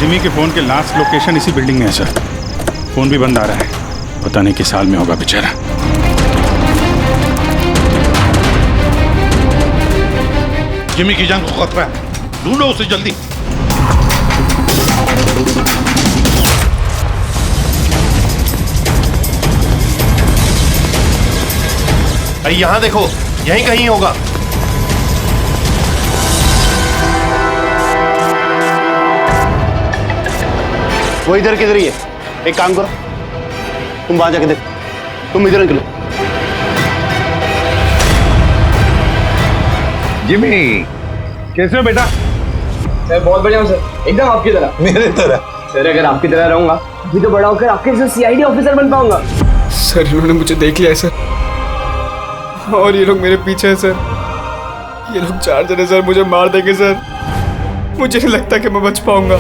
Jimmy के phone के last location इसी बिल्डिंग में है सर। फोन भी बंद आ रहा है, पता नहीं किस हाल में होगा बेचारा। जिमी की जान को खतरा है, ढूंढो उसे जल्दी। अरे यहाँ देखो, यहीं कहीं होगा। वो इधर किधर ही है। एक काम करो, तुम वहां जाके देखो, तुम इधर निकलो। जिमी कैसे हो बेटा? मैं बहुत बढ़िया हूँ सर, एकदम आपकी तरह। मेरे तरह? सर अगर आपकी तरह रहूंगा अभी तो बड़ा होकर आपके जैसे सीआईडी ऑफिसर बन पाऊंगा। सर इन्होंने मुझे देख लिया है सर, और ये लोग मेरे पीछे हैं सर। ये लोग 4 जने सर मुझे मार देंगे सर। मुझे नहीं लगता कि मैं बच पाऊंगा।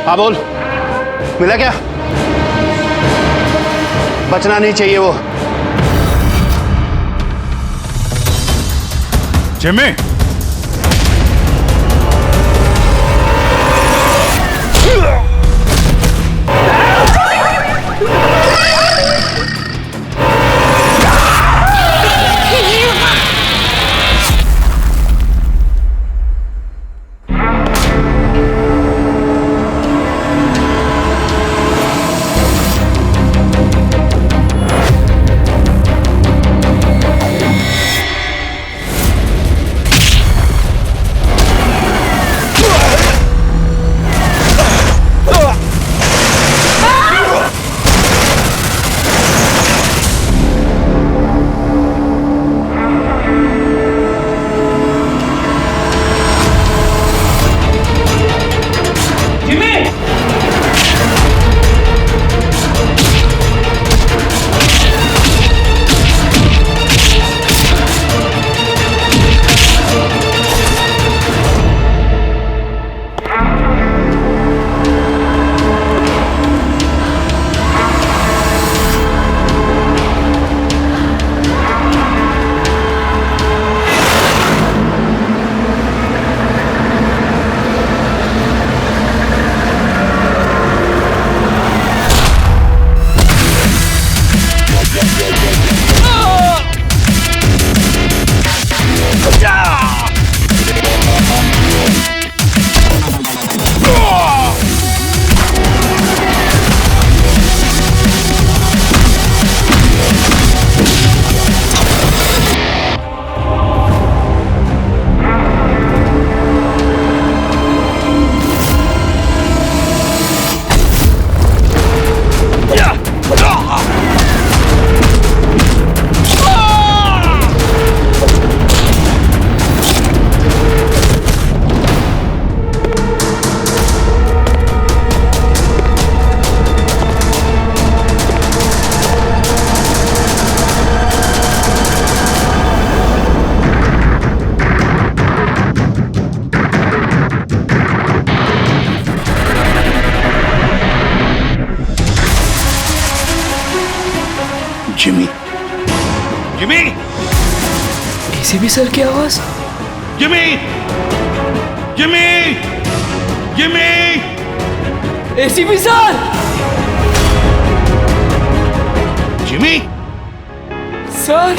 हाँ बोल, मिला क्या? बचना नहीं चाहिए वो। Jimmy Jimmy, Jimmy, ACP sir की आवाज। Jimmy, Jimmy, Jimmy, ACP sir. Jimmy, sir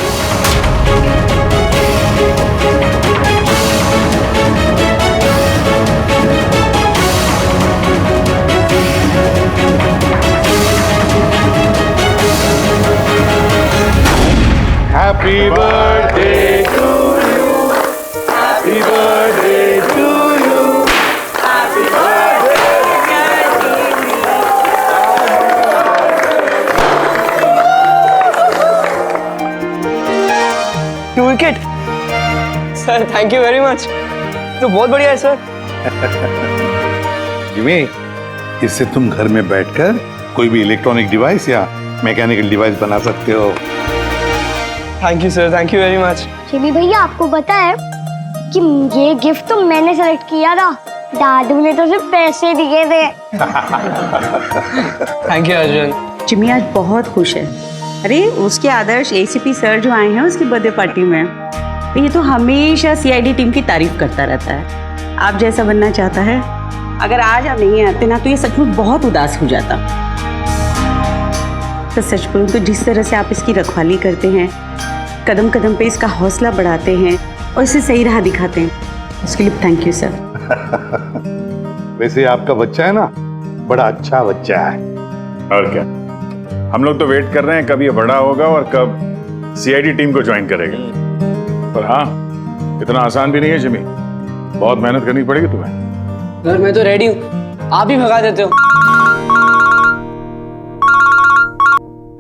Happy birthday to you. Happy birthday to you. Happy birthday to विकेट sir, thank you very much. तो बहुत बढ़िया है सर। जिमी, इससे तुम घर में बैठकर कोई भी इलेक्ट्रॉनिक डिवाइस या मैकेनिकल डिवाइस बना सकते हो। Thank you sir, thank you very much. Jimmy भैया आपको पता है कि ये गिफ्ट तो मैंने सेलेक्ट किया था, दादू ने तो सिर्फ पैसे दिए थे। Thank you Arjun. जिमी आज बहुत खुश है। अरे उसके आदर्श एसीपी सर जो आए हैं उसकी बर्थडे पार्टी में, ये तो हमेशा सीआईडी टीम की तारीफ करता रहता है। आप जैसा बनना चाहता है। अगर आज आप नहीं आते ना तो ये सच में बहुत उदास हो जाता। तो सच बोलूं तो जिस तरह से आप इसकी रखवाली करते हैं, कदम कदम पे इसका हौसला बढ़ाते हैं और इसे सही राह दिखाते हैं, उसके लिए थैंक यू सर। वैसे आपका बच्चा है ना, बड़ा अच्छा बच्चा है। और क्या, हम लोग तो वेट कर रहे हैं कब ये बड़ा होगा और कब सीआईडी टीम को ज्वाइन करेगा। पर हाँ, इतना आसान भी नहीं है जिमी, बहुत मेहनत करनी पड़ेगी तुम्हें। सर मैं तो रेडी हूँ, आप ही भगा देते हो।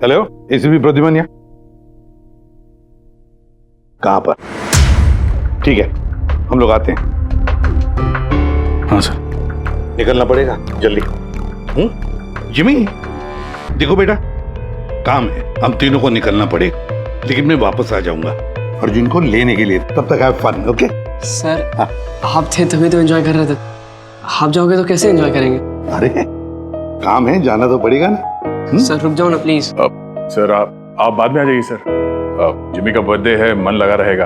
हेलो एसीपी प्रद्युमन, कहाँ पर? ठीक है, हम लोग आते हैं। हाँ सर। निकलना पड़ेगा जल्दी। जिमी देखो बेटा, काम है, हम तीनों को निकलना पड़ेगा, लेकिन मैं वापस आ जाऊंगा अर्जुन को लेने के लिए। तब तक हैव फन, ओके? सर आप थे तभी तो एंजॉय कर रहे थे, आप जाओगे तो कैसे एंजॉय करेंगे? अरे काम है, जाना तो पड़ेगा ना। सर रुक जाओ ना प्लीज। सर आप बाद में आ जाइए सर। जिमी का बर्थडे है, मन लगा रहेगा।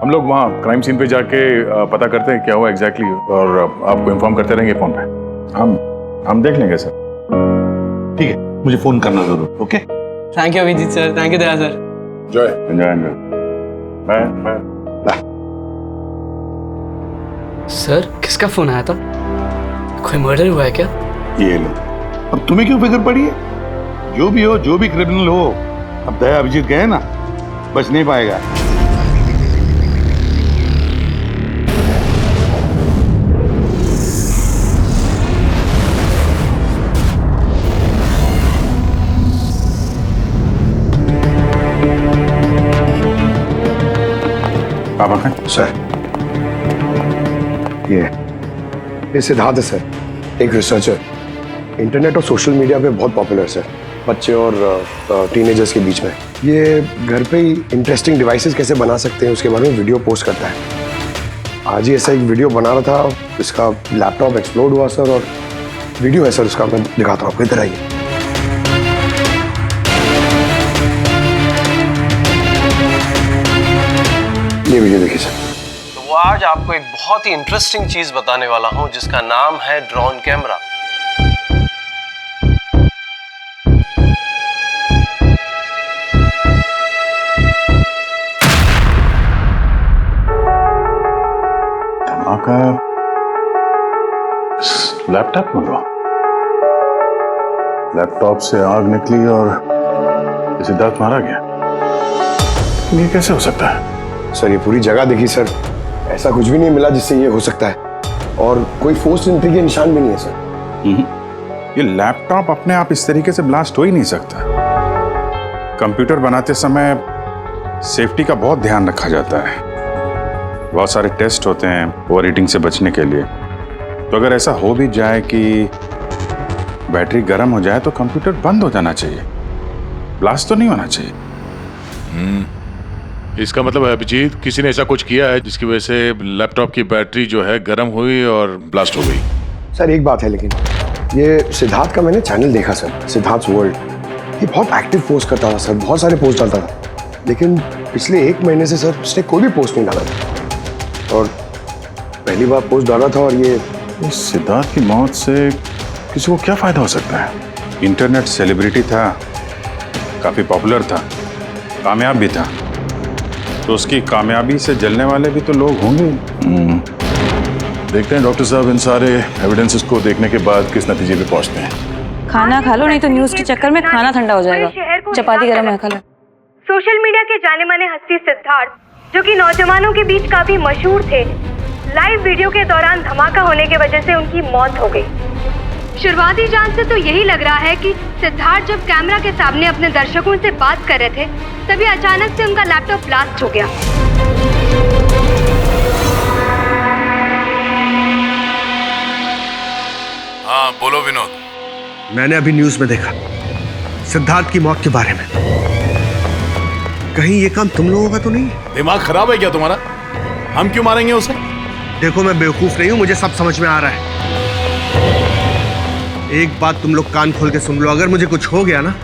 हम लोग वहाँ क्राइम सीन पे जाके पता करते हैं क्या हुआ एग्जैक्टली, और आपको इन्फॉर्म करते रहेंगे फोन पे। हम देख लेंगे सर। ठीक है, मुझे फोन करना जरूर, okay? Thank you Abhijeet sir, thank you Daya sir. Enjoy. Bye. Sir किसका फोन आया था? कोई मर्डर हुआ है क्या? ये लो, अब तुम्हें क्यों फिक्र पड़ी है? जो भी हो, जो भी क्रिमिनल हो, अब दया अभिजीत गए ना, बच नहीं पाएगा। आप आएं। सर ये सिद्धार्थ है सर, एक रिसर्चर, इंटरनेट और सोशल मीडिया पे बहुत पॉपुलर सर, बच्चे और टीनेजर्स के बीच में। ये घर पे ही इंटरेस्टिंग डिवाइसेस कैसे बना सकते हैं उसके बारे में वीडियो पोस्ट करता है। आज ही ऐसा एक वीडियो बना रहा था, इसका लैपटॉप एक्सप्लोड हुआ सर, और वीडियो है सर उसका, मैं दिखाता हूँ आपको, इधर आइए। ये वीडियो देखिए सर। तो आज आपको एक बहुत ही इंटरेस्टिंग चीज बताने वाला हूं जिसका नाम है ड्रोन कैमरा। धमाका लैपटॉप में हुआ। लैपटॉप से आग निकली और सिद्धार्थ मारा गया। ये कैसे हो सकता है? सर ये पूरी जगह देखी सर, ऐसा कुछ भी नहीं मिला जिससे ये हो सकता है, और कोई फोर्स एंट्री के निशान भी नहीं है सर। ये लैपटॉप अपने आप इस तरीके से ब्लास्ट हो ही नहीं सकता। कंप्यूटर बनाते समय सेफ्टी का बहुत ध्यान रखा जाता है, बहुत सारे टेस्ट होते हैं ओवर हीटिंग से बचने के लिए। तो अगर ऐसा हो भी जाए कि बैटरी गर्म हो जाए तो कंप्यूटर बंद हो जाना चाहिए, ब्लास्ट तो नहीं होना चाहिए। इसका मतलब है अभिजीत, किसी ने ऐसा कुछ किया है जिसकी वजह से लैपटॉप की बैटरी जो है गर्म हुई और ब्लास्ट हो गई। सर एक बात है, लेकिन ये सिद्धार्थ का मैंने चैनल देखा सर, सिद्धार्थ वर्ल्ड, ये बहुत एक्टिव पोस्ट करता था सर, बहुत सारे पोस्ट डालता था, लेकिन पिछले 1 महीने से सर उसने कोई भी पोस्ट नहीं डाला था, और पहली बार पोस्ट डाला था। और ये सिद्धार्थ की मौत से किसी को क्या फायदा हो सकता है? इंटरनेट सेलिब्रिटी था, काफी पॉपुलर था, कामयाब भी था, तो उसकी कामयाबी से जलने वाले भी तो लोग होंगे। देखते हैं डॉक्टर साहब इन सारे एविडेंसेस को देखने के बाद किस नतीजे पे पहुंचते हैं। खाना खा लो, नहीं तो न्यूज के चक्कर में खाना ठंडा हो जाएगा। चपाती गरम है, खा लो। सोशल मीडिया के जाने माने हस्ती सिद्धार्थ, जो कि नौजवानों के बीच काफी मशहूर थे, लाइव वीडियो के दौरान धमाका होने की वजह से उनकी मौत हो गई। शुरुआती जांच से तो यही लग रहा है कि सिद्धार्थ जब कैमरा के सामने अपने दर्शकों से बात कर रहे थे, तभी अचानक से उनका लैपटॉप ब्लास्ट हो गया। हाँ बोलो विनोद। मैंने अभी न्यूज में देखा सिद्धार्थ की मौत के बारे में। कहीं ये काम तुम लोगों का तो नहीं है? दिमाग खराब है क्या तुम्हारा? हम क्यों मारेंगे उसे? देखो मैं बेवकूफ नहीं हूं, मुझे सब समझ में आ रहा है। एक बात तुम लोग कान खोल के सुन लो, अगर मुझे कुछ हो गया ना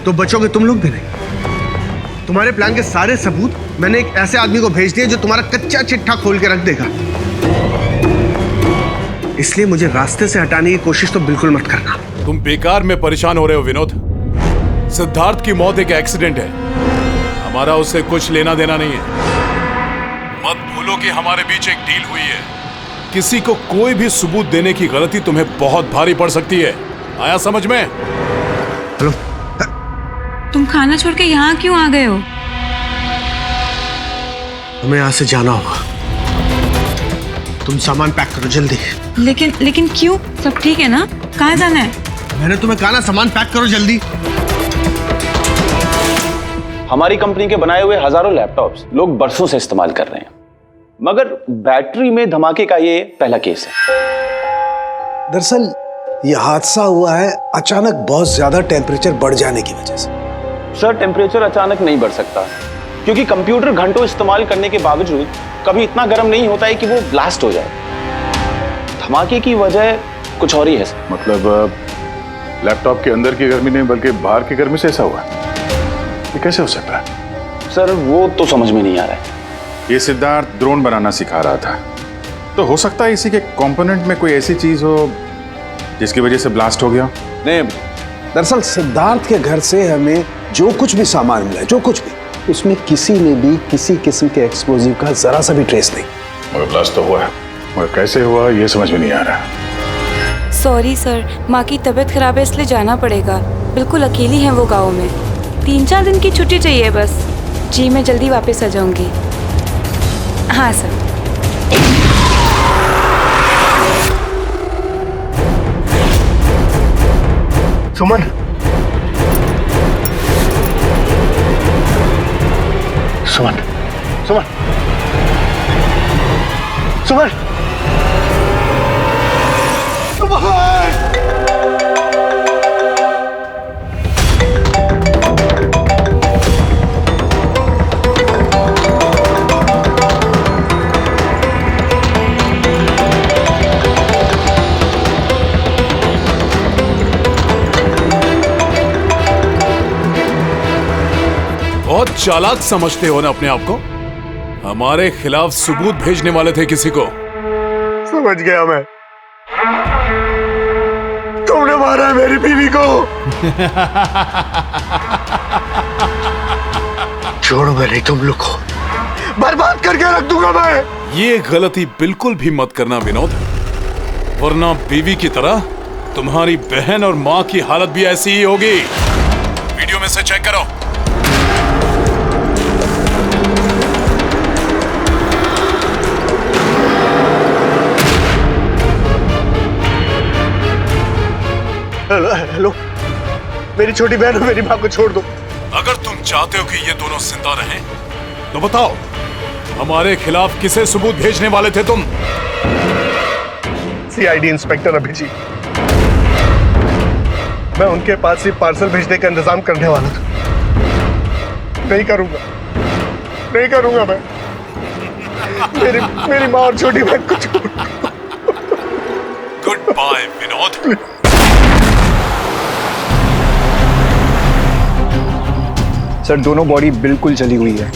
तो बचोगे तुम लोग भी नहीं। तुम्हारे प्लान के सारे सबूत मैंने एक ऐसे आदमी को भेज दिए जो तुम्हारा कच्चा चिट्ठा खोल के रख देगा। इसलिए मुझे रास्ते से हटाने की कोशिश तो बिल्कुल मत करना। तुम बेकार में परेशान हो रहे हो विनोद। सिद्धार्थ की मौत एक एक्सीडेंट है, हमारा उससे कुछ लेना देना नहीं है। मत भूलो कि हमारे बीच एक डील हुई है। किसी को कोई भी सबूत देने की गलती तुम्हें बहुत भारी पड़ सकती है। आया समझ में? हेलो, तुम खाना छोड़ के यहाँ क्यों आ गए हो? हमें यहाँ से जाना होगा। तुम सामान पैक करो जल्दी। लेकिन क्यों? सब ठीक है ना? कहाँ जाना है? मैंने तुम्हें कहा ना, सामान पैक करो जल्दी। हमारी कंपनी के बनाए हुए हजारों लैपटॉप्स लोग बरसों से इस्तेमाल कर रहे हैं, मगर बैटरी में धमाके का ये पहला केस है। दरअसल ये हादसा हुआ है अचानक बहुत ज्यादा टेम्परेचर बढ़ जाने की वजह से। सर, टेम्परेचर अचानक नहीं बढ़ सकता, क्योंकि कंप्यूटर घंटों इस्तेमाल करने के बावजूद कभी इतना गर्म नहीं होता है कि वो ब्लास्ट हो जाए। धमाके की वजह कुछ और ही है सर। मतलब लैपटॉप के अंदर की गर्मी नहीं बल्कि बाहर की गर्मी से ऐसा हुआ? ये कैसे हो सकता है? सर, वो तो समझ में नहीं आ रहा है। ये सिद्धार्थ ड्रोन बनाना सिखा रहा था, तो हो सकता है इसी के कंपोनेंट में कोई ऐसी चीज हो जिसकी वजह से ब्लास्ट हो गया। नहीं, दरअसल सिद्धार्थ के घर से हमें जो कुछ भी सामान मिला है, जो कुछ भी, उसमें किसी ने भी किसी किस्म के एक्सप्लोजिव का जरा सा भी ट्रेस नहीं। मगर ब्लास्ट तो हुआ है, मगर कैसे हुआ ये समझ में नहीं आ रहा। सॉरी सर, माँ की तबीयत खराब है इसलिए जाना पड़ेगा। बिल्कुल अकेली हैं वो गाँव में। 3-4 दिन की छुट्टी चाहिए बस। जी मैं जल्दी वापस आ जाऊंगी। हाँ सर। सुमन, सुमन, सुमन, सुमन, बहुत चालाक समझते हो ना अपने आप को। हमारे खिलाफ सबूत भेजने वाले थे किसी को। समझ गया मैं। तुमने मारा है मेरी बीवी को। छोड़ूंगा नहीं तुम लोग को, बर्बाद करके रख दूंगा मैं। ये गलती बिल्कुल भी मत करना विनोद, वरना बीवी की तरह तुम्हारी बहन और माँ की हालत भी ऐसी ही होगी। वीडियो में से चेक करो। हेलो, मेरी छोटी बहन और मेरी माँ को छोड़ दो। अगर तुम चाहते हो कि ये दोनों जिंदा रहें, तो बताओ हमारे खिलाफ किसे सबूत भेजने वाले थे तुम? CID inspector Abhijeet. मैं उनके पास ही पार्सल भेजने का इंतजाम करने वाला था। नहीं करूंगा, नहीं करूंगा मैं। मेरी माँ और छोटी बहन को छोड़। Good bye Vinod. सर, दोनों बॉडी बिल्कुल जली हुई है,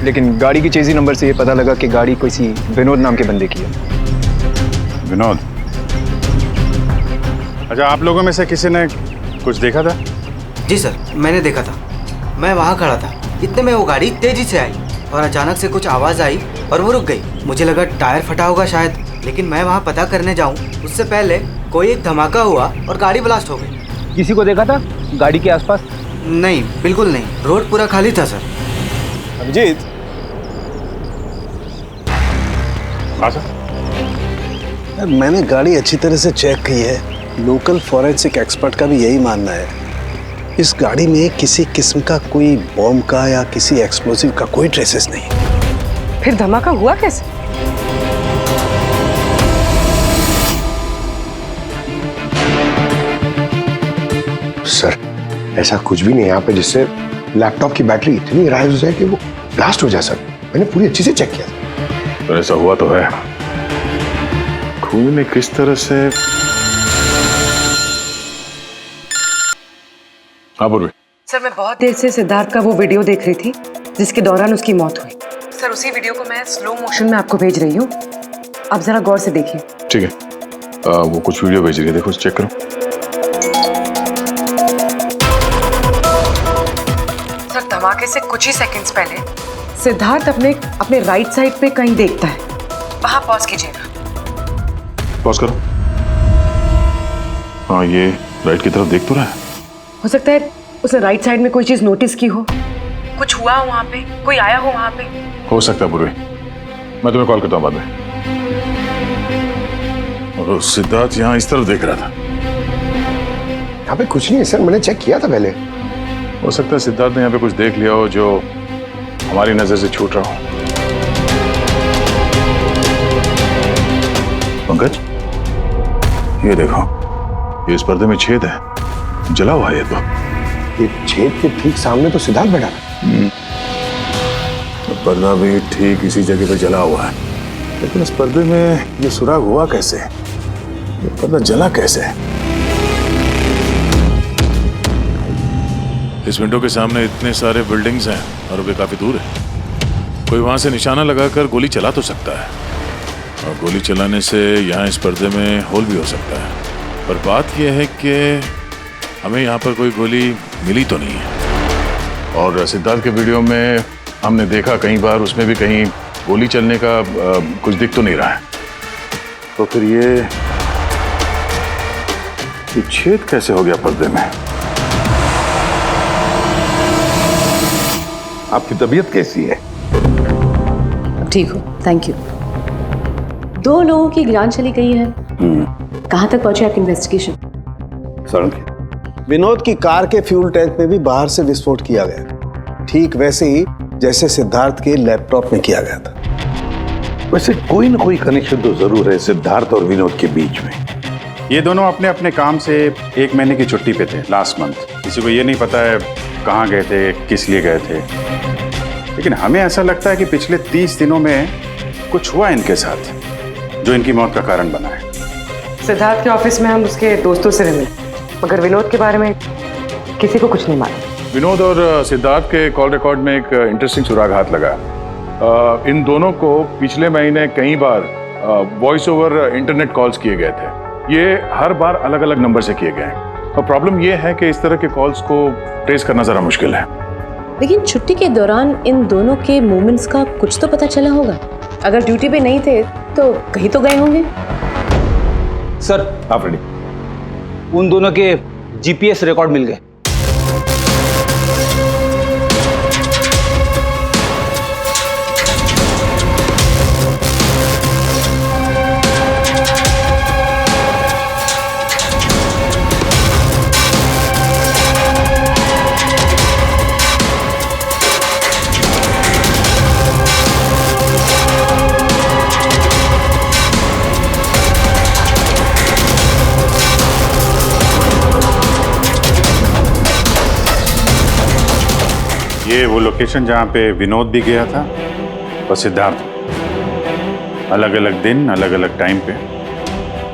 लेकिन गाड़ी की चेजी नंबर से ये पता लगा कि गाड़ी किसी विनोद नाम के बंदे की है। विनोद? अच्छा, आप लोगों में से किसी ने कुछ देखा था? जी सर, मैंने देखा था। मैं वहाँ खड़ा था, इतने में वो गाड़ी तेजी से आई और अचानक से कुछ आवाज़ आई और वो रुक गई। मुझे लगा टायर फटा होगा शायद, लेकिन मैं वहाँ पता करने जाऊँ उससे पहले कोई एक धमाका हुआ और गाड़ी ब्लास्ट हो गई। किसी को देखा था गाड़ी के आसपास? नहीं, बिल्कुल नहीं। रोड पूरा खाली था सर। अभिजीत, मैंने गाड़ी अच्छी तरह से चेक की है। लोकल फॉरेंसिक एक्सपर्ट का भी यही मानना है। इस गाड़ी में किसी किस्म का कोई बॉम्ब का या किसी एक्सप्लोसिव का कोई ट्रेसेस नहीं। फिर धमाका हुआ कैसे? सर ऐसा कुछ भी नहीं है यहाँ पे जिससे लैपटॉप की बैटरी इतनी राइज हो जाए कि वो ब्लास्ट हो जाए सर। मैंने पूरी अच्छी से चेक किया। तो ऐसा हुआ तो है। खून ने किस तरह से। हाँ पूर्वी। सर मैं बहुत देर से सिद्धार्थ का वो वीडियो देख रही थी जिसके दौरान उसकी मौत हुई। सर उसी वीडियो को मैं स्लो मोशन में आपको भेज रही हूँ, आप जरा गौर से देखिए। ठीक है, वो कुछ वीडियो भेज रही है, देखो चेक करो। सर धमाके से कुछ ही सेकंड्स पहले सिद्धार्थ अपने राइट साइड पे कहीं देखता है, वहां पॉज कीजिएगा। पॉज करो। हाँ ये राइट की तरफ देख तो रहा है। हो सकता है उसने राइट साइड में कोई चीज नोटिस की हो, कुछ हुआ हो वहां पे, कोई आया हो वहां पे। हो सकता है पूर्वी, मैं तुम्हें कॉल करता हूँ बाद में। और सिद्धार्थ यहाँ इस तरफ देख रहा था। यहाँ पे कुछ नहीं है सर, मैंने चेक किया था पहले। हो सकता है सिद्धार्थ ने यहाँ पे कुछ देख लिया हो जो हमारी नजर से छूट रहा हो। पंकज ये देखो, ये इस पर्दे में छेद है, जला हुआ है। तो ये छेद के ठीक सामने तो सिद्धार्थ बैठा है। तो पर्दा भी ठीक इसी जगह पे जला हुआ है, लेकिन इस पर्दे में ये सुराग हुआ कैसे? ये पर्दा जला कैसे? इस विंडो के सामने इतने सारे बिल्डिंग्स हैं और वे काफी दूर है। कोई वहां से निशाना लगाकर गोली चला तो सकता है, और गोली चलाने से यहाँ इस पर्दे में होल भी हो सकता है। पर बात यह है कि हमें यहाँ पर कोई गोली मिली तो नहीं है। और सिद्धार्थ के वीडियो में हमने देखा कई बार, उसमें भी कहीं गोली चलने का कुछ दिख तो नहीं रहा है। तो फिर ये छेद कैसे हो गया पर्दे में? आपकी तबीयत कैसी है? ठीक हो, थैंक यू। 2 लोगों की जान चली गई है। कहाँ तक पहुंचे आपकी इन्वेस्टिगेशन? सर विनोद की कार के फ्यूल टैंक में भी बाहर से विस्फोट किया गया, ठीक वैसे ही जैसे सिद्धार्थ के लैपटॉप में किया गया था। वैसे कोई ना कोई कनेक्शन तो जरूर है सिद्धार्थ और विनोद के बीच में। ये दोनों अपने अपने काम से 1 महीने की छुट्टी पे थे लास्ट मंथ। किसी को ये नहीं पता है कहाँ गए थे, किस लिए गए थे, लेकिन हमें ऐसा लगता है कि पिछले 30 दिनों में कुछ हुआ इनके साथ जो इनकी मौत का कारण बना है। सिद्धार्थ के ऑफिस में हम उसके दोस्तों से मिले, मगर विनोद के बारे में किसी को कुछ नहीं मालूम। विनोद और सिद्धार्थ के कॉल रिकॉर्ड में एक इंटरेस्टिंग सुराग हाथ लगा। इन दोनों को पिछले महीने कई बार वॉइस ओवर इंटरनेट कॉल्स किए गए थे। ये हर बार अलग अलग नंबर से किए गए हैं, और प्रॉब्लम ये है कि इस तरह के कॉल्स को ट्रेस करना जरा मुश्किल है। लेकिन छुट्टी के दौरान इन दोनों के मूवमेंट्स का कुछ तो पता चला होगा। अगर ड्यूटी पे नहीं थे तो कहीं तो गए होंगे। सर आप रेडी? उन दोनों के जीपीएस रिकॉर्ड मिल गए। ये वो लोकेशन जहाँ पे विनोद भी गया था और सिद्धार्थ। अलग अलग दिन, अलग अलग टाइम पे,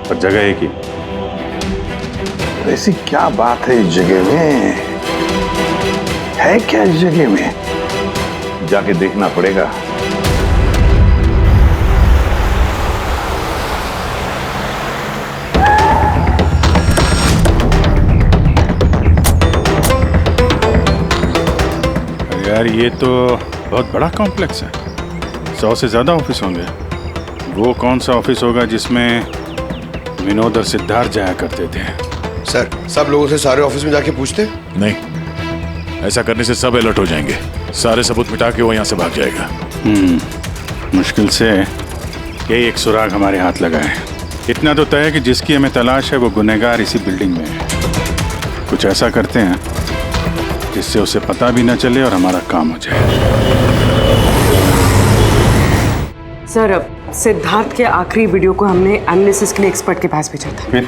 और जगह एक ही। ऐसी क्या बात है इस जगह में? है क्या इस जगह में? जाके देखना पड़ेगा। यार ये तो बहुत बड़ा कॉम्प्लेक्स है, 100 से ज़्यादा ऑफिस होंगे। वो कौन सा ऑफिस होगा जिसमें विनोद और सिद्धार्थ जाया करते थे? सर सब लोगों से सारे ऑफिस में जाके पूछते? नहीं, ऐसा करने से सब अलर्ट हो जाएंगे। सारे सबूत मिटा के वो यहाँ से भाग जाएगा। मुश्किल से यही एक सुराग हमारे हाथ लगा है। इतना तो तय है कि जिसकी हमें तलाश है वो गुनहगार इसी बिल्डिंग में है। कुछ ऐसा करते हैं जिससे उसे पता भी न चले और हमारा काम हो जाए। सर अब सिद्धार्थ के आखिरी वीडियो को हमने एनालिसिस के लिए एक्सपर्ट के पास भेजा था। फिर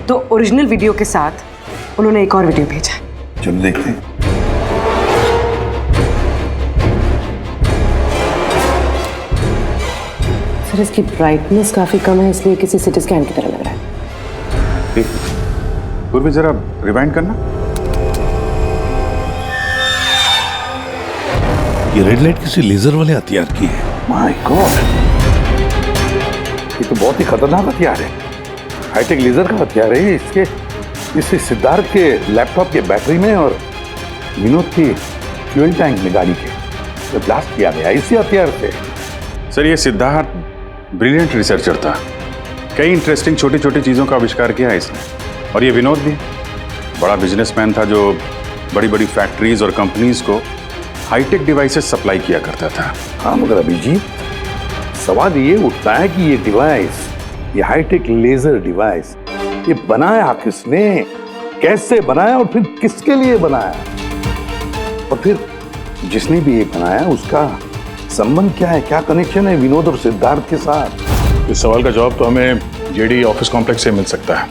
तो ओरिजिनल वीडियो के साथ उन्होंने एक और वीडियो भेजा है। चलो देखते हैं। सर इसकी ब्राइटनेस काफी कम है, इसलिए किसी सिटी स्कैन की तरह लग रहा है। पूर्वी जरा रिवाइंड करना। ये रेड लाइट किसी लेजर वाले हथियार की है। माय गॉड, ये तो बहुत ही खतरनाक हथियार है। हाईटेक लेजर का हथियार है। इससे सिद्धार्थ के लैपटॉप के बैटरी में और विनोद की फ्यूल टैंक में गाड़ी के तो ब्लास्ट किया गया इसी हथियार से। सर ये सिद्धार्थ ब्रिलियंट रिसर्चर था, कई इंटरेस्टिंग छोटी छोटी चीज़ों का आविष्कार किया है इसने। और ये विनोद भी बड़ा बिजनेसमैन था जो बड़ी बड़ी फैक्ट्रीज और कंपनीज को हाईटेक डिवाइसेस सप्लाई किया करता था। हाँ मगर अभिजीत, सवाल ये उठता है कि ये डिवाइस, ये हाईटेक लेजर डिवाइस, ये बनाया किसने, कैसे बनाया और फिर किसके लिए बनाया, और फिर जिसने भी ये बनाया उसका संबंध क्या है, क्या कनेक्शन है विनोद और सिद्धार्थ के साथ। इस सवाल का जवाब तो हमें जेडी ऑफिस कॉम्प्लेक्स से मिल सकता है,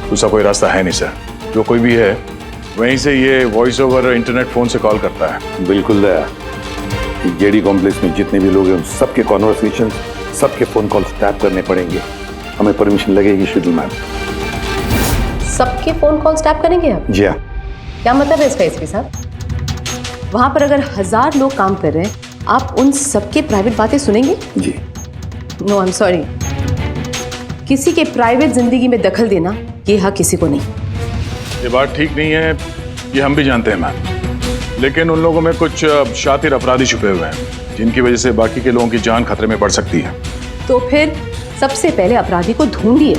दूसरा कोई रास्ता है नहीं सर। जो कोई भी है वहीं से ये वॉइस ओवर इंटरनेट फोन से कॉल करता है। बिल्कुल दया, जेडी कॉम्प्लेक्स में जितने भी लोग हैं उन सबके कॉन्वर्सेशन, सबके फोन कॉल्स टैप करने पड़ेंगे। हमें परमिशन लगेगी शेड्यूल मैम। सबके फोन कॉल टैप करेंगे आप? जी हाँ। क्या मतलब है इसका एसपी साहब? वहां पर अगर 1000 लोग काम कर रहे हैं, आप उन सबके प्राइवेट बातें सुनेंगे? जी। नो आई एम सॉरी, किसी के प्राइवेट जिंदगी में दखल देना ये हक किसी को नहीं। ये बात ठीक नहीं है, ये हम भी जानते हैं मैम, लेकिन उन लोगों में कुछ शातिर अपराधी छुपे हुए हैं जिनकी वजह से बाकी के लोगों की जान खतरे में पड़ सकती है। तो फिर सबसे पहले अपराधी को ढूंढिए।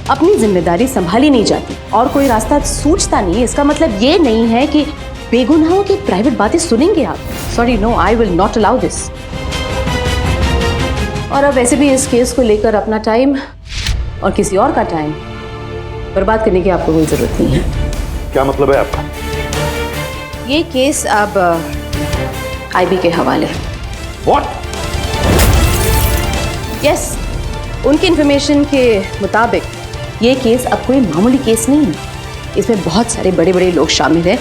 अपनी जिम्मेदारी संभाली नहीं जाती और कोई रास्ता सूझता नहीं, इसका मतलब ये नहीं है कि बेगुनाहों की प्राइवेट बातें सुनेंगे आप। Sorry, no, I will not allow this. और अब वैसे भी इस केस को लेकर अपना टाइम और किसी और का टाइम बर्बाद करने की आपको कोई जरूरत नहीं है। क्या मतलब है आपका? ये केस अब आईबी के हवाले है। What? यस, उनकी इंफॉर्मेशन के मुताबिक ये केस अब कोई मामूली केस नहीं है। इसमें बहुत सारे बड़े बड़े लोग शामिल हैं।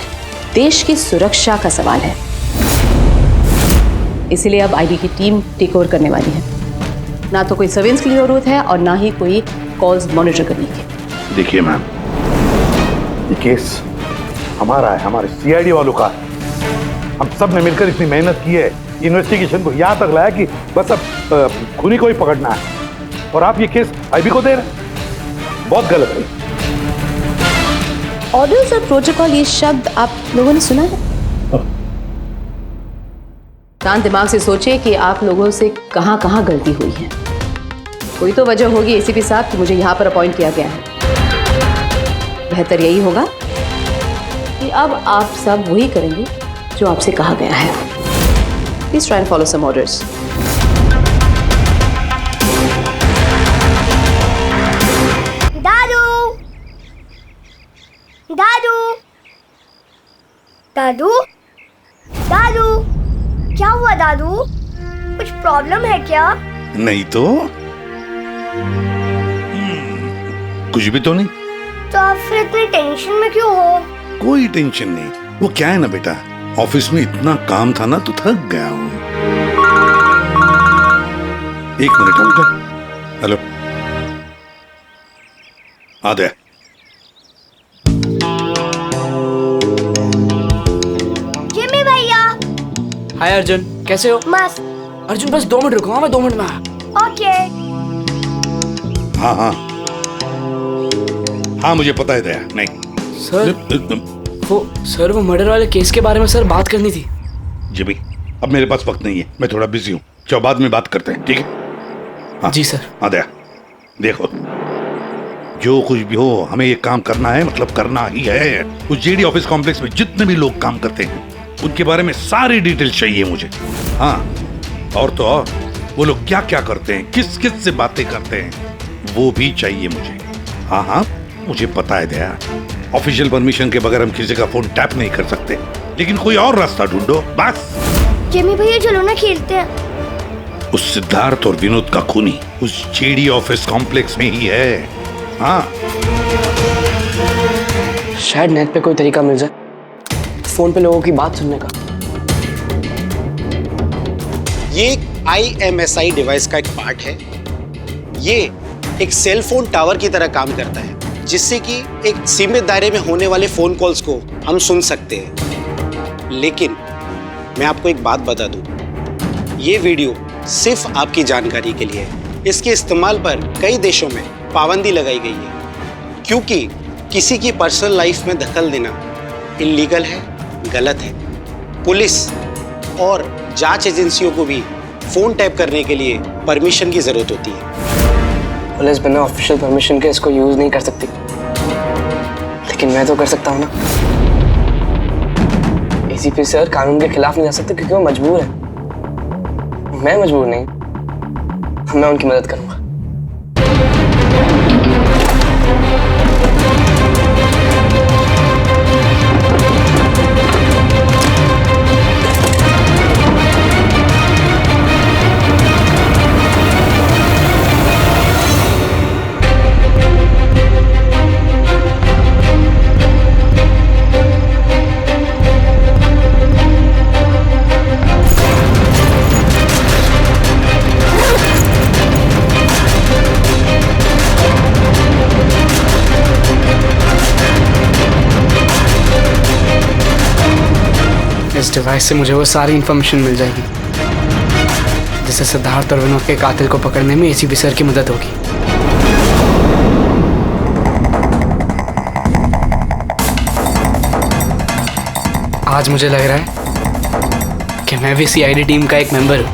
देश की सुरक्षा का सवाल है, इसीलिए अब आईबी की टीम टेक ओवर करने वाली है। ना तो कोई सर्वेलेंस की जरूरत है और ना ही कोई कॉल्स मॉनिटर करने की। देखिए मैम, ये केस हमारा है, हमारे सीआईडी वालों का है। हम सब ने मिलकर इतनी मेहनत की है, इन्वेस्टिगेशन को यहाँ तक लाया कि बस अब खूनी को ही पकड़ना है, और आप ये केस आईबी को दे रहे हैं। बहुत गलत है। ऑर्डर्स और प्रोटोकॉल, ये शब्द आप लोगों ने सुना है? शांत दिमाग से सोचिए कि आप लोगों से कहाँ कहाँ गलती हुई है। कोई तो वजह होगी एसीपी साहब कि मुझे यहाँ पर अपॉइंट किया गया है। बेहतर यही होगा कि अब आप सब वही करेंगे जो आपसे कहा गया है। Please try and follow some orders. दादू, दादू, दादू, क्या हुआ दादू? कुछ प्रॉब्लम है क्या? नहीं तो कुछ भी तो नहीं। तो आप फिर इतनी टेंशन में क्यों हो? कोई टेंशन नहीं। वो क्या है ना बेटा, ऑफिस में इतना काम था ना तो थक गया हूँ। एक मिनट है बेटा। हेलो, आ गया। जिमी भैया। हाय अर्जुन, कैसे हो? मस्त। अर्जुन बस 2 मिनट रुको, हाँ मैं 2 मिनट में आया। ओके। हाँ हाँ हाँ, मुझे पता है दया। नहीं सर वो मर्डर वाले केस के बारे में सर बात करनी थी। जी भाई, अब मेरे पास वक्त नहीं है, मैं थोड़ा बिजी हूँ। चलो बाद में बात करते हैं, ठीक है? हाँ जी सर। हाँ दया, देखो जो कुछ भी हो हमें ये काम करना है, मतलब करना ही है। उस जेडी ऑफिस कॉम्प्लेक्स में जितने भी लोग काम करते हैं उनके बारे में सारी डिटेल चाहिए मुझे। हाँ, और तो और वो लोग क्या क्या करते हैं, किस किस से बातें करते हैं, वो भी चाहिए मुझे। हाँ हाँ, मुझे पता है दया, ऑफिशियल परमिशन के बगैर हम किसी का फोन टैप नहीं कर सकते, लेकिन कोई और रास्ता ढूंढो बस। जिमी भैया चलो ना खेलते हैं। उस सिद्धार्थ और विनोद का खूनी उस जेडी ऑफिस कॉम्प्लेक्स में ही है। हाँ शायद नेट पे कोई तरीका मिल जाए फोन पे लोगों की बात सुनने का। ये एक IMSI डिवाइस का एक पार्ट है। ये एक सेल फोन टावर की तरह काम करता है, जिससे कि एक सीमित दायरे में होने वाले फोन कॉल्स को हम सुन सकते हैं। लेकिन मैं आपको एक बात बता दूं, ये वीडियो सिर्फ आपकी जानकारी के लिए है। इसके इस्तेमाल पर कई देशों में पाबंदी लगाई गई है, क्योंकि किसी की पर्सनल लाइफ में दखल देना इल्लीगल है, गलत है। पुलिस और जांच एजेंसियों को भी फोन टैप करने के लिए परमिशन की जरूरत होती है। पुलिस बिना ऑफिशियल परमिशन के इसको यूज नहीं कर सकती, लेकिन मैं तो कर सकता हूँ ना। ACP सर कानून के खिलाफ नहीं जा सकते क्योंकि वो मजबूर है। मैं मजबूर नहीं, मैं उनकी मदद करूंगा। इस डिवाइस से मुझे वो सारी इंफॉर्मेशन मिल जाएगी जिससे सिद्धार्थ और विनोद के कातिल को पकड़ने में ACP सर की मदद होगी। आज मुझे लग रहा है कि मैं भी CID टीम का एक मेंबर हूं।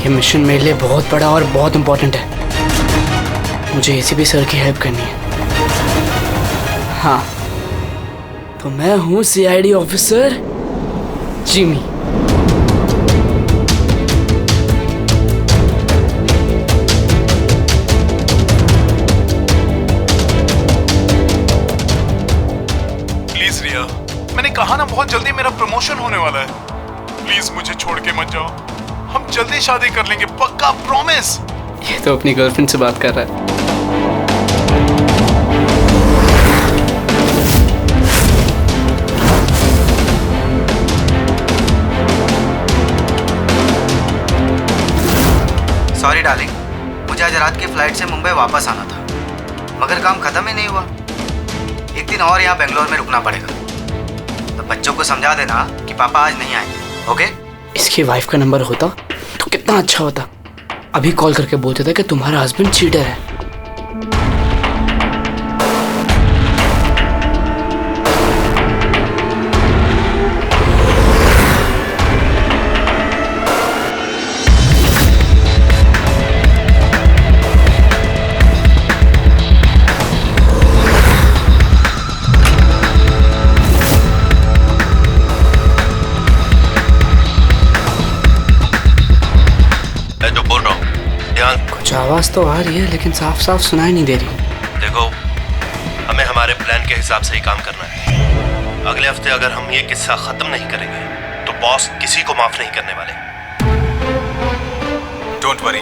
ये मिशन मेरे लिए बहुत बड़ा और बहुत इंपॉर्टेंट है। मुझे ACP सर की हेल्प करनी है। हाँ, तो मैं हूं CID ऑफिसर जिमी। प्लीज रिया, मैंने कहा ना बहुत जल्दी मेरा प्रमोशन होने वाला है। प्लीज मुझे छोड़ के मत जाओ, हम जल्दी शादी कर लेंगे, पक्का, प्रॉमिस। ये तो अपनी गर्लफ्रेंड से बात कर रहा है। सॉरी डार्लिंग, मुझे आज रात की फ्लाइट से मुंबई वापस आना था, मगर काम खत्म ही नहीं हुआ। एक दिन और यहाँ बेंगलोर में रुकना पड़ेगा। तो बच्चों को समझा देना कि पापा आज नहीं आएंगे, ओके? इसकी वाइफ का नंबर होता तो कितना अच्छा होता। अभी कॉल करके बोलते थे कि तुम्हारा हस्बैंड चीटर है। कुछ आवाज तो आ रही है लेकिन साफ साफ सुनाई नहीं दे रही। देखो, हमें हमारे प्लान के हिसाब से ही काम करना है। अगले हफ्ते अगर हम ये किस्सा खत्म नहीं करेंगे तो बॉस किसी को माफ नहीं करने वाले। डोंट वरी,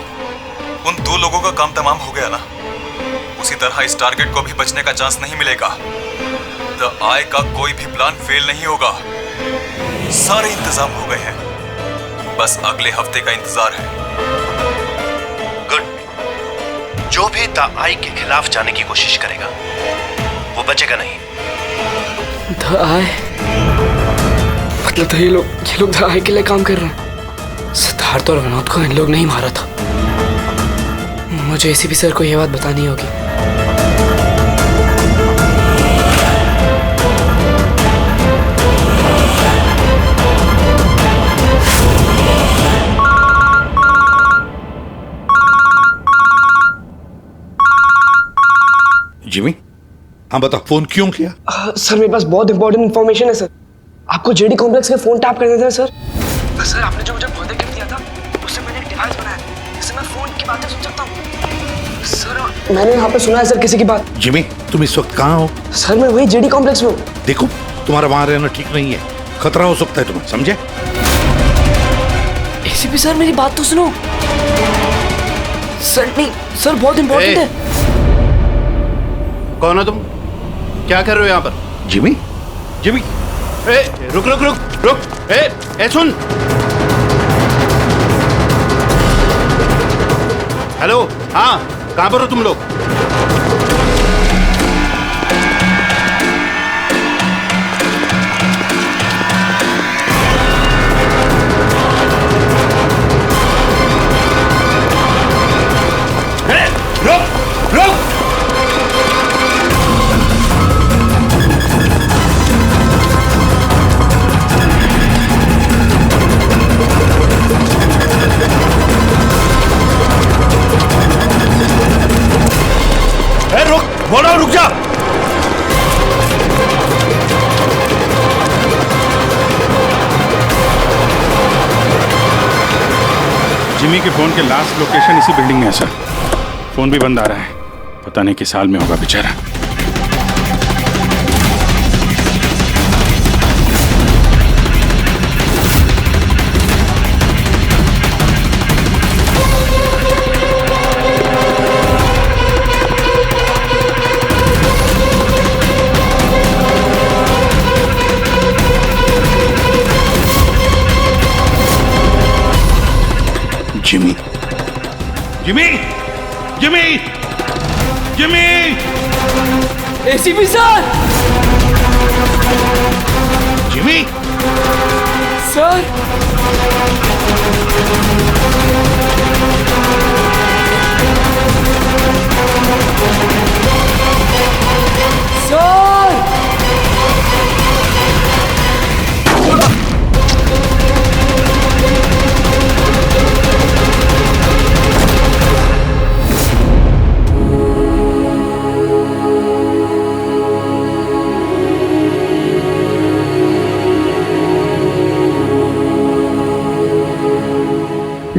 उन 2 लोगों का काम तमाम हो गया ना। उसी तरह इस टारगेट को भी बचने का चांस नहीं मिलेगा। द आई का कोई भी प्लान फेल नहीं होगा। सारे इंतजाम हो गए हैं, बस अगले हफ्ते का इंतजार है। जो भी द आई के खिलाफ जाने की कोशिश करेगा वो बचेगा नहीं। द आई मतलब तो ये लोग द आई के लिए काम कर रहे हैं। सिद्धार्थ और विनोद को इन लोग नहीं मारा था। मुझे ACP सर को ये बात बतानी होगी। जिमी, हाँ बता, फोन क्यों किया? सर मेरे पास बहुत इंपॉर्टेंट इन्फॉर्मेशन है सर। आपको JD कॉम्प्लेक्स के फोन टैप करने थे सर। सर आपने जो मुझे बर्थडे गिफ्ट दिया था उससे मैंने एक डिवाइस बनाया है जिससे मैं फोन की बातें सुन सकता हूँ। सर मैंने यहाँ पे सुना है सर किसी की बात। जिमी, तुम इस वक्त कहाँ हो? सर मैं वही JD कॉम्प्लेक्स में हूँ। देखो, तुम्हारा वहां रहना ठीक नहीं है, खतरा हो सकता है तुम्हें, समझे? ACP सर मेरी बात तो सुनो। सर नहीं, सर बहुत इंपॉर्टेंट है। कौन हो तुम? क्या कर रहे हो यहाँ पर? जिमी? जिमी? ए, रुक रुक रुक रुक! ए, सुन! हेलो, हाँ, कहाँ पर हो तुम लोग? रुक रुक! बोलो, रुक जा! जिमी के फोन के लास्ट लोकेशन इसी बिल्डिंग में है सर। फोन भी बंद आ रहा है, पता नहीं किस हाल में होगा बेचारा। Jimmy, Jimmy, Jimmy, Jimmy! ACP sir! Jimmy! Sir!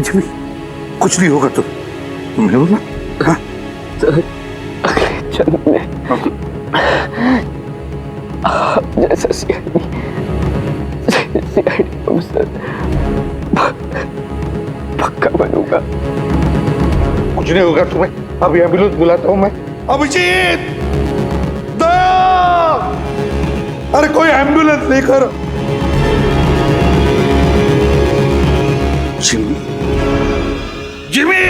Jimmy, कुछ नहीं होगा तुमने बोला? हाँ? अगले जन्म में आप जैसा सीआईडी अफसर पक्का बनूंगा। कुछ नहीं होगा तुम्हें। अभी एम्बुलेंस बुलाता हूँ मैं। अभिजीत! अरे कोई एम्बुलेंस लेकर। Jimmy, Jimmy!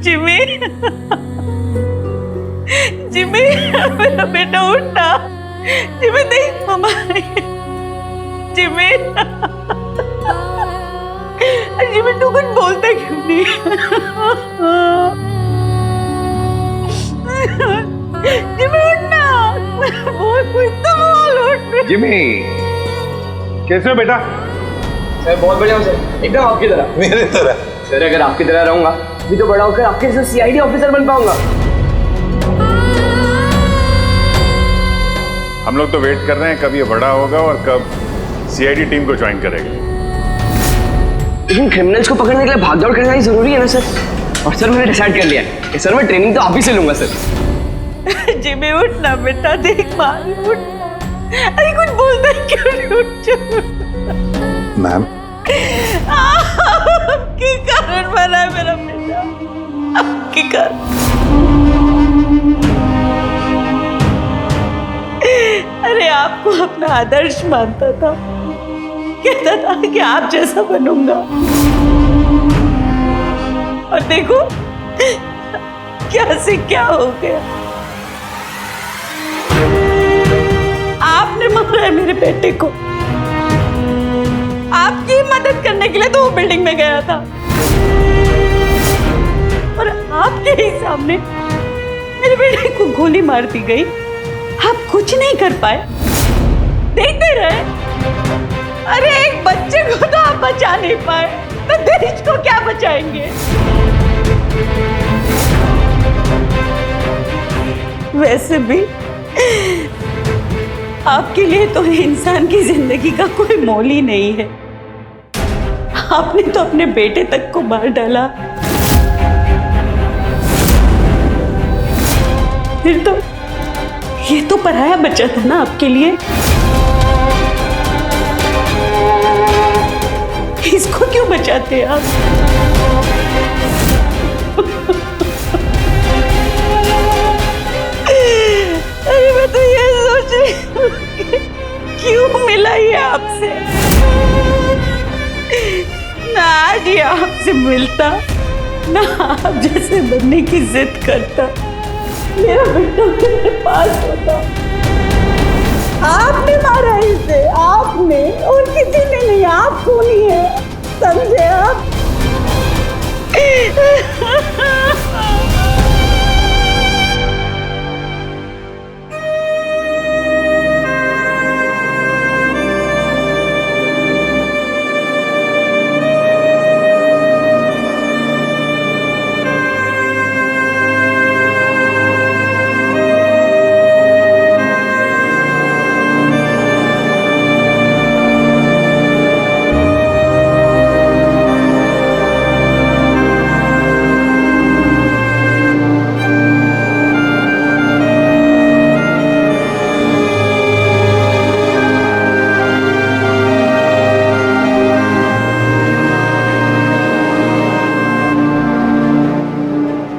जिमी, जिमी, मेरा बेटा उठना। जिमी देख मम्मा, जिमी, जिमी तू कुछ बोलता क्यों नहीं? जिमी उठना, बोल कुछ तो बोल उठ। जिमी, कैसे हो बेटा? मैं बहुत बढ़िया हूँ सर, एकदम आपकी तरह। मेरे तरह? सर अगर आपकी तरह रहूंगा भी तो बड़ा होकर आपके जैसा सीआईडी ऑफिसर बन पाऊंगा। हम लोग तो वेट कर रहे हैं कब ये बड़ा होगा और कब सीआईडी टीम को ज्वाइन करेगा। लेकिन क्रिमिनल्स को पकड़ने के लिए भागदौड़ करना ही जरूरी है ना सर। और सर मैंने डिसाइड कर लिया है कि सर मैं ट्रेनिंग तो आप ही से लूंगा सर। जिमी उठना बेटा, देख मार उठ। अरे कुछ बोलता है क्यों नहीं? उठ जा। मैम, आपके कारण बना है मेरा बेटा, आपके कारण। अरे आपको अपना आदर्श मानता था, कहता था कि आप जैसा बनूंगा, और देखो क्या से क्या हो गया। आपने मारा है मेरे बेटे को। आपकी मदद करने के लिए तो वो बिल्डिंग में गया था, और आपके ही सामने मेरे बेटे को गोली मार दी गई। आप कुछ नहीं कर पाए, देखते रहे। अरे एक बच्चे को तो आप बचा नहीं पाए, तो देश को क्या बचाएंगे? वैसे भी आपके लिए तो इंसान की जिंदगी का कोई मोल ही नहीं है। आपने तो अपने बेटे तक को मार डाला। फिर तो ये तो पराया बच्चा था ना आपके लिए। इसको क्यों बचा जाते आप। अरे मैं तो ये सोच रही हूँ कि क्यों मिला ये आपसे, ना आज ये आपसे मिलता, ना आप जैसे बनने की जिद करता, मेरा बेटा मेरे पास होता। आपने मारा इसे, आपने, और किसी ने नहीं, आप खूनी है, समझे आप?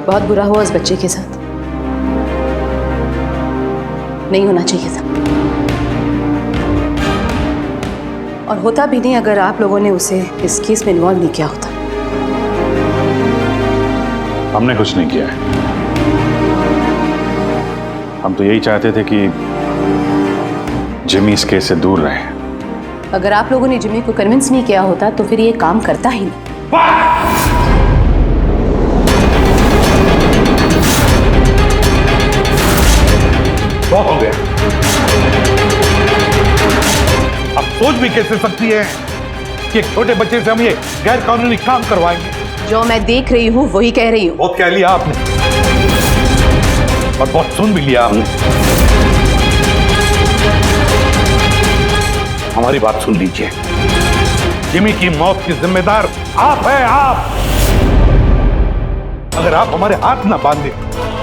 बहुत बुरा हुआ उस बच्चे के साथ, नहीं होना चाहिए था। और होता भी नहीं अगर आप लोगों ने उसे इस केस में इन्वॉल्व नहीं किया होता। हमने कुछ नहीं किया है। हम तो यही चाहते थे कि जिमी इस केस से दूर रहे। अगर आप लोगों ने जिमी को कन्विंस नहीं किया होता तो फिर ये काम करता ही नहीं। बहुत हो गया। अब सोच भी कैसे सकती है कि एक छोटे बच्चे से हम ये गैर कानूनी काम करवाएंगे? जो मैं देख रही हूँ वही कह रही हूँ। बहुत कह लिया आपने और बहुत सुन भी लिया आपने। हमारी बात सुन लीजिए। जिमी की मौत की जिम्मेदार आप हैं, आप। अगर आप हमारे हाथ ना बांधे,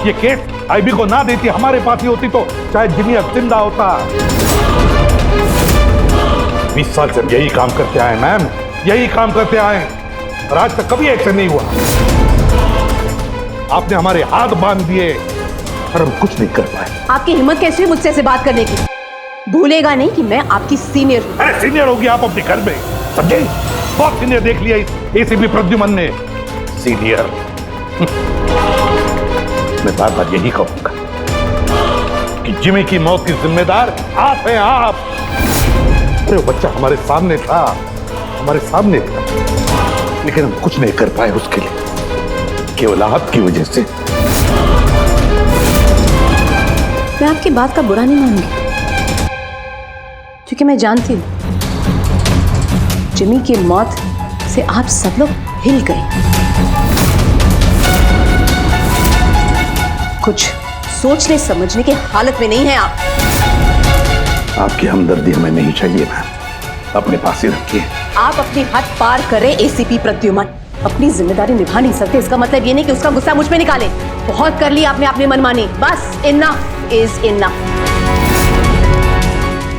ये केस आईबी को ना देती, हमारे पास ही होती, तो शायद जिमी अब जिंदा होता। 20 साल से यही काम करते आए मैम, यही काम करते आए और आज तक कभी एक्शन नहीं हुआ। आपने हमारे हाथ बांध दिए और हम कुछ नहीं कर पाए। आपकी हिम्मत कैसे हुई मुझसे ऐसे बात करने की? भूलेगा नहीं कि मैं आपकी सीनियर हूँ। अरे सीनियर होगी आप अपने घर में, समझे? बहुत सीनियर देख लिया इस एसीपी प्रद्युमन ने। सीनियर। मैं बार बार यही कहूंगा कि जिमी की मौत की जिम्मेदार आप हैं, आप। अरे वो बच्चा हमारे सामने था, हमारे सामने था, लेकिन हम कुछ नहीं कर पाए उसके लिए, केवल आपकी वजह से। मैं आपकी बात का बुरा नहीं मानूंगी, क्योंकि मैं जानती हूँ जिमी की मौत से आप सब लोग हिल गए। कुछ सोचने समझने की हालत में नहीं है आप। आपकी हमदर्दी हमें नहीं चाहिए मैम, अपने पास ही रखिए। आप अपनी हद पार करें एसीपी प्रद्युमन। अपनी जिम्मेदारी निभा नहीं सकते, इसका मतलब ये नहीं कि उसका गुस्सा मुझ पे निकाले। बहुत कर लिया आपने अपनी मनमानी, बस इनफ इज इनफ।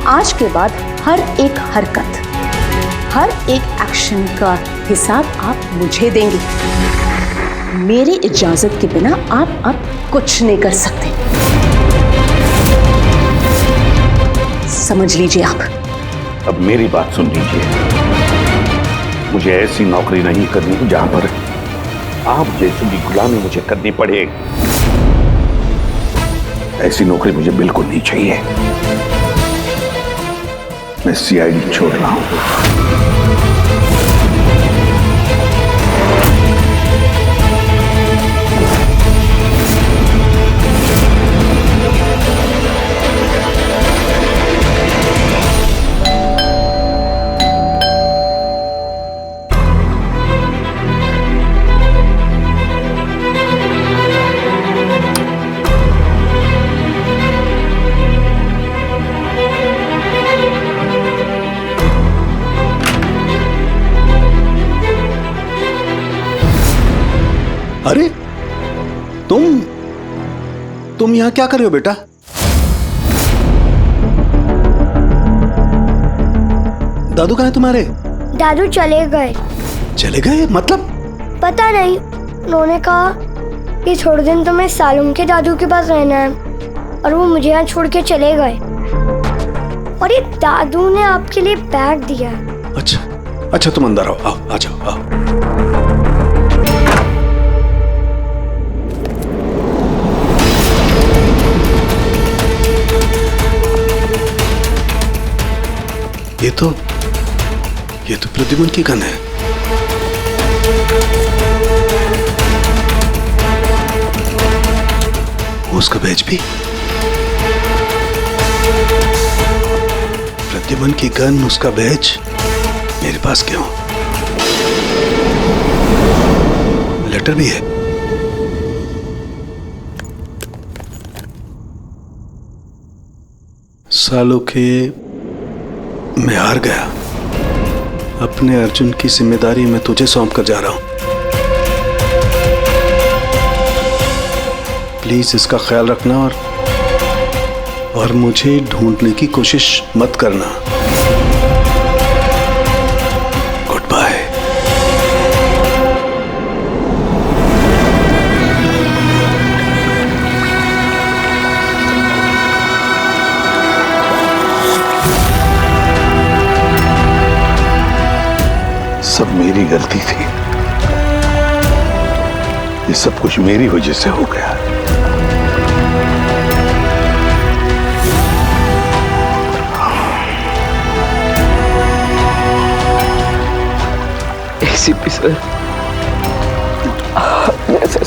आज के बाद हर एक हरकत, हर एक एक्शन का हिसाब आप मुझे देंगे। मेरी इजाजत के बिना आप अब कुछ नहीं कर सकते, समझ लीजिए आप। अब मेरी बात सुन लीजिए। मुझे ऐसी नौकरी नहीं करनी जहां पर आप जैसी की गुलामी मुझे करनी पड़े। ऐसी नौकरी मुझे बिल्कुल नहीं चाहिए। मैं सीआईडी छोड़ रहा हूं। अरे तुम यहां क्या कर रहे हो बेटा? दादू कहाँ है तुम्हारे? दादू चले गए। चले गए मतलब? पता नहीं, उन्होंने कहा कि थोड़े दिन तुम्हें सालुम के दादू के पास रहना है और वो मुझे यहाँ छोड़ के चले गए। और ये दादू ने आपके लिए बैग दिया है। अच्छा अच्छा, तुम अंदर आओ, आओ आ जाओ, आओ। ये तो प्रद्युमन की गन है। उसका बैच भी। प्रद्युमन की गन, उसका बैच मेरे पास क्यों? लेटर भी है। सालों के मैं हार गया। अपने अर्जुन की जिम्मेदारी मैं तुझे सौंप कर जा रहा हूं। प्लीज इसका ख्याल रखना और मुझे ढूंढने की कोशिश मत करना। Good bye. सब मेरी गलती थी। ये सब कुछ मेरी वजह से हो गया। एसीपी सर, आपने ऐसा